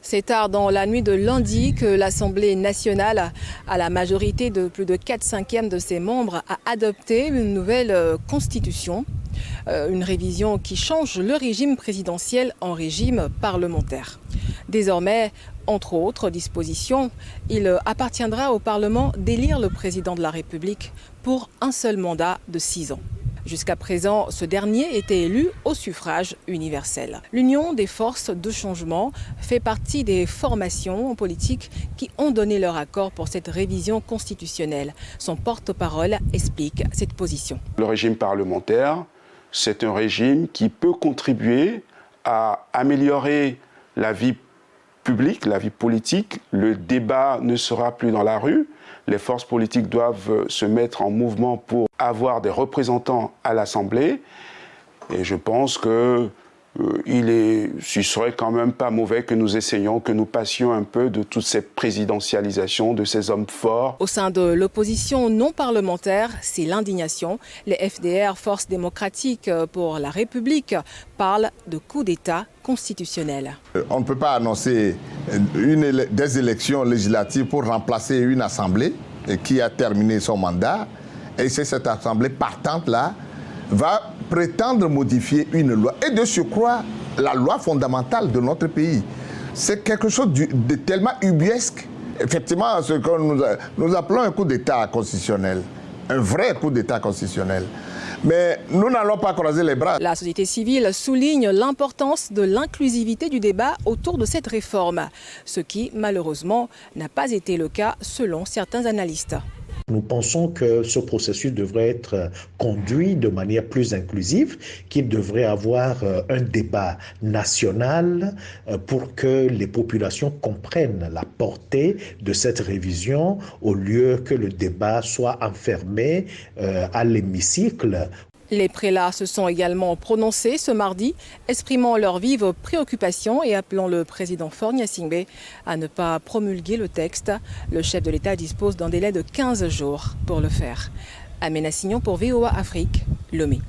C'est tard dans la nuit de lundi que l'Assemblée nationale, à la majorité de plus de 4/5 de ses membres, a adopté une nouvelle constitution. Une révision qui change le régime présidentiel en régime parlementaire. Désormais, entre autres dispositions, il appartiendra au Parlement d'élire le président de la République pour un seul mandat de 6 ans. Jusqu'à présent, ce dernier était élu au suffrage universel. L'Union des forces de changement fait partie des formations politiques qui ont donné leur accord pour cette révision constitutionnelle. Son porte-parole explique cette position. Le régime parlementaire, c'est un régime qui peut contribuer à améliorer la vie publique, la vie politique. Le débat ne sera plus dans la rue. Les forces politiques doivent se mettre en mouvement pour avoir des représentants à l'Assemblée. Et je pense que ce serait quand même pas mauvais que nous essayions, que nous passions un peu de toute cette présidentialisation, de ces hommes forts. Au sein de l'opposition non parlementaire, c'est l'indignation. Les FDR, Force démocratique pour la République, parlent de coup d'État constitutionnel. On ne peut pas annoncer des élections législatives pour remplacer une assemblée qui a terminé son mandat. Et c'est cette assemblée partante-là va prétendre modifier une loi. Et de surcroît, la loi fondamentale de notre pays. C'est quelque chose de tellement ubuesque. Effectivement, ce que nous appelons un coup d'État constitutionnel. Un vrai coup d'État constitutionnel. Mais nous n'allons pas croiser les bras. La société civile souligne l'importance de l'inclusivité du débat autour de cette réforme, ce qui, malheureusement, n'a pas été le cas selon certains analystes. Nous pensons que ce processus devrait être conduit de manière plus inclusive, qu'il devrait avoir un débat national pour que les populations comprennent la portée de cette révision au lieu que le débat soit enfermé à l'hémicycle. Les prélats se sont également prononcés ce mardi, exprimant leurs vives préoccupations et appelant le président Faure Gnassingbé à ne pas promulguer le texte. Le chef de l'État dispose d'un délai de 15 jours pour le faire. Amena Signon pour VOA Afrique, Lomé.